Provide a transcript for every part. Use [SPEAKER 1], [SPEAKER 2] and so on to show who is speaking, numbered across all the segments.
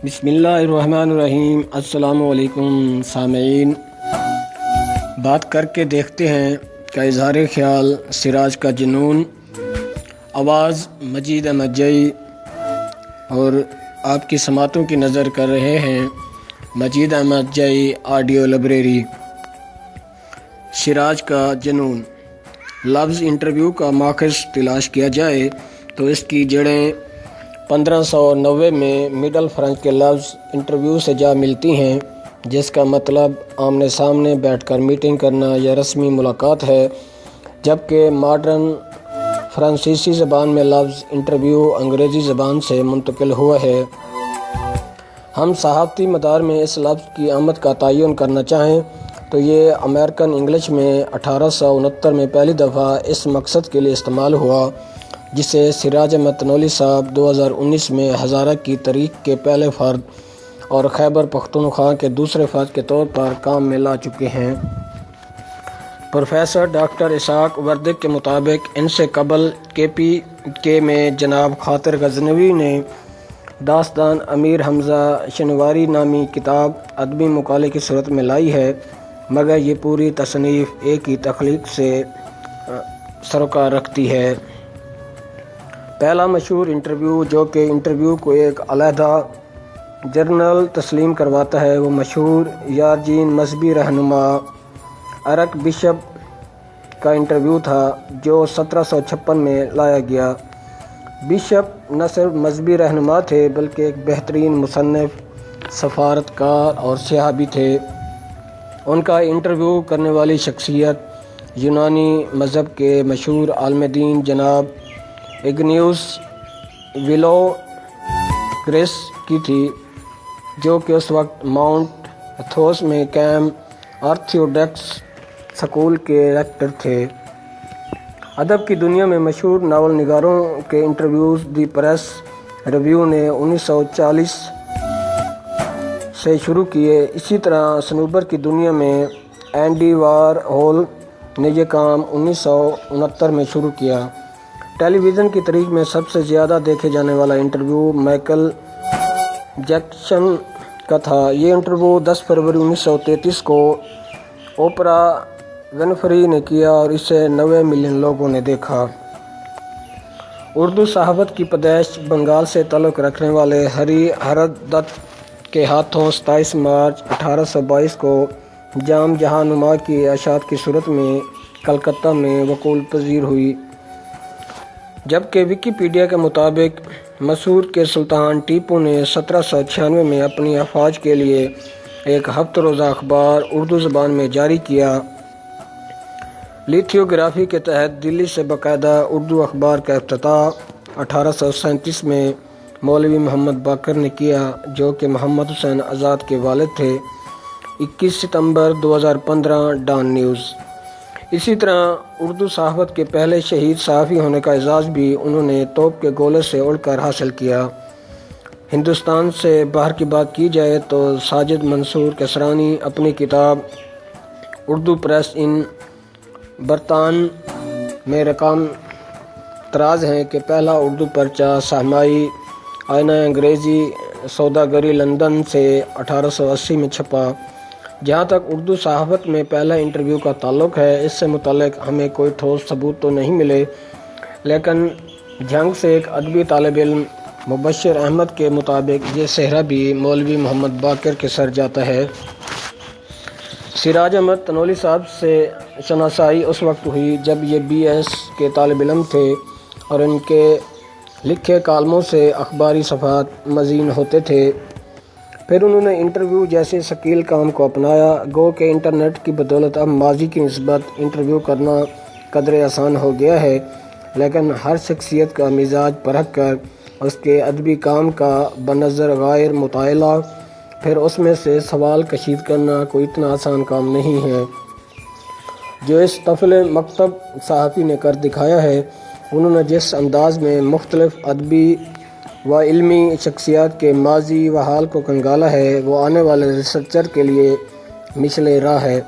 [SPEAKER 1] بسم اللہ الرحمن الرحیم۔ السلام علیکم سامعین، بات کر کے دیکھتے ہیں کہ اظہار خیال سراج کا جنون، آواز مجید احمد جئی، اور آپ کی سماعتوں کی نظر کر رہے ہیں مجید احمد جئی آڈیو لائبریری۔ سراج کا جنون لفظ انٹرویو کا ماخذ تلاش کیا جائے تو اس کی جڑیں 1590 میں مڈل فرنچ کے لفظ انٹرویو سے جا ملتی ہیں، جس کا مطلب آمنے سامنے بیٹھ کر میٹنگ کرنا یا رسمی ملاقات ہے، جبکہ ماڈرن فرانسیسی زبان میں لفظ انٹرویو انگریزی زبان سے منتقل ہوا ہے۔ ہم صحافتی مدار میں اس لفظ کی آمد کا تعین کرنا چاہیں تو یہ امریکن انگلش میں 1869 میں پہلی دفعہ اس مقصد کے لیے استعمال ہوا، جسے سراج احمد تنولی صاحب 2019 میں ہزارہ کی تاریخ کے پہلے فرد اور خیبر پختونخوا کے دوسرے فرد کے طور پر کام میں لا چکے ہیں۔ پروفیسر ڈاکٹر اسحاق وردک کے مطابق ان سے قبل KPK میں جناب خاطر غزنوی نے داستان امیر حمزہ شنواری نامی کتاب ادبی مقالے کی صورت میں لائی ہے، مگر یہ پوری تصنیف ایک ہی تخلیق سے سروکار رکھتی ہے۔ پہلا مشہور انٹرویو، جو کہ انٹرویو کو ایک علیحدہ جرنل تسلیم کرواتا ہے، وہ مشہور یارجین مذہبی رہنما ارک بشپ کا انٹرویو تھا، جو 1756 میں لایا گیا۔ بشپ نہ صرف مذہبی رہنما تھے بلکہ ایک بہترین مصنف، سفارتکار اور سیاح بھی تھے۔ ان کا انٹرویو کرنے والی شخصیت یونانی مذہب کے مشہور عالم دین جناب اگنیوس ویلو گریس کی تھی، جو کہ اس وقت ماؤنٹ ایتھوس میں قائم آرتھوڈاکس سکول کے ریکٹر تھے۔ ادب کی دنیا میں مشہور ناول نگاروں کے انٹرویوز دی پریس ریویو نے 1940 سے شروع کیے۔ اسی طرح صنوبر کی دنیا میں اینڈی وارہول نے یہ کام 1969 میں شروع کیا۔ ٹیلی ویژن کی تاریخ میں سب سے زیادہ دیکھے جانے والا انٹرویو مائیکل جیکسن کا تھا۔ یہ انٹرویو 10 فروری 1933 کو اوپرا ونفری نے کیا اور اسے 90 ملین لوگوں نے دیکھا۔ اردو صحافت کی پیدائش بنگال سے تعلق رکھنے والے ہری ہردت کے ہاتھوں 27 مارچ 1822 کو جام جہاں نما کی اشاعت کی صورت میں کلکتہ میں وقوع پذیر ہوئی، جبکہ ویکیپیڈیا کے مطابق مسور کے سلطان ٹیپو نے 1796 میں اپنی افواج کے لیے ایک ہفتہ روزہ اخبار اردو زبان میں جاری کیا۔ لیتھیوگرافی کے تحت دلی سے باقاعدہ اردو اخبار کا افتتاح 1837 میں مولوی محمد باقر نے کیا، جو کہ محمد حسین آزاد کے والد تھے۔ 21 ستمبر 2015 ڈان نیوز۔ اسی طرح اردو صحافت کے پہلے شہید صحافی ہونے کا اعزاز بھی انہوں نے توپ کے گولے سے اڑ کر حاصل کیا۔ ہندوستان سے باہر کی بات کی جائے تو ساجد منصور کسرانی اپنی کتاب اردو پریس ان برطان میں رقم طراز ہیں کہ پہلا اردو پرچہ سہمائی آئینہ انگریزی سوداگری لندن سے 1880 میں چھپا۔ جہاں تک اردو صحافت میں پہلا انٹرویو کا تعلق ہے، اس سے متعلق ہمیں کوئی ٹھوس ثبوت تو نہیں ملے، لیکن جھنگ سے ایک ادبی طالب علم مبشر احمد کے مطابق یہ صحرا بھی مولوی محمد باقر کے سر جاتا ہے۔ سراج احمد تنولی صاحب سے شناسائی اس وقت ہوئی جب یہ BS کے طالب علم تھے اور ان کے لکھے کالموں سے اخباری صفحات مزین ہوتے تھے۔ پھر انہوں نے انٹرویو جیسے ثقیل کام کو اپنایا۔ گو کہ انٹرنیٹ کی بدولت اب ماضی کی نسبت انٹرویو کرنا قدرے آسان ہو گیا ہے، لیکن ہر شخصیت کا مزاج پرکھ کر اس کے ادبی کام کا بنظر غیر مطالعہ پھر اس میں سے سوال کشید کرنا کوئی اتنا آسان کام نہیں ہے، جو اس طفل مکتب صحافی نے کر دکھایا ہے۔ انہوں نے جس انداز میں مختلف ادبی و علمی شخصیات کے ماضی و حال کو کنگالا ہے، وہ آنے والے ریسرچر کے لیے مثل راہ ہے۔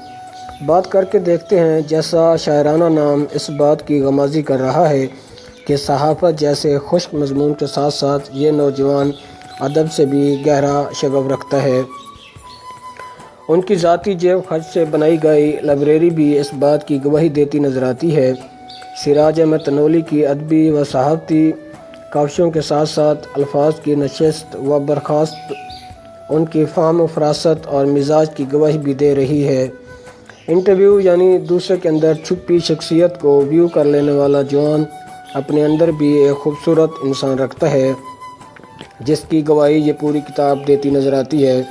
[SPEAKER 1] بات کر کے دیکھتے ہیں جیسا شاعرانہ نام اس بات کی غمازی کر رہا ہے کہ صحافت جیسے خشک مضمون کے ساتھ ساتھ یہ نوجوان ادب سے بھی گہرا شغف رکھتا ہے۔ ان کی ذاتی جیب خرچ سے بنائی گئی لائبریری بھی اس بات کی گواہی دیتی نظر آتی ہے۔ سراج احمد تنولی کی ادبی و صحافتی کاوشوں کے ساتھ ساتھ الفاظ کی نشست و برخاست ان کی فہم و فراست اور مزاج کی گواہی بھی دے رہی ہے۔ انٹرویو یعنی دوسرے کے اندر چھپی شخصیت کو ویو کر لینے والا جوان اپنے اندر بھی ایک خوبصورت انسان رکھتا ہے، جس کی گواہی یہ پوری کتاب دیتی نظر آتی ہے۔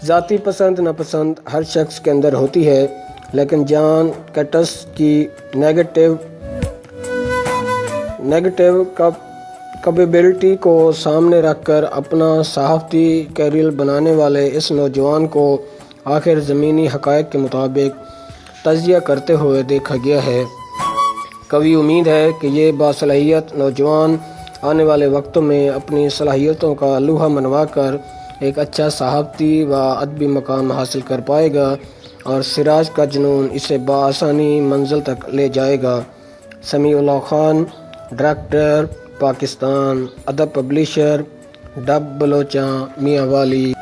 [SPEAKER 1] ذاتی پسند ناپسند ہر شخص کے اندر ہوتی ہے، لیکن جان کیٹس کی نیگیٹو کیپیبلٹی کو سامنے رکھ کر اپنا صحافتی کیریئر بنانے والے اس نوجوان کو آخر زمینی حقائق کے مطابق تجزیہ کرتے ہوئے دیکھا گیا ہے۔ قوی امید ہے کہ یہ باصلاحیت نوجوان آنے والے وقتوں میں اپنی صلاحیتوں کا لوہا منوا کر ایک اچھا صحافتی و ادبی مقام حاصل کر پائے گا اور سراج کا جنون اسے بآسانی منزل تک لے جائے گا۔ سمیع اللہ خان، ڈائریکٹر، پاکستان ادب پبلیشر، ڈب بلوچاں، میاں والی۔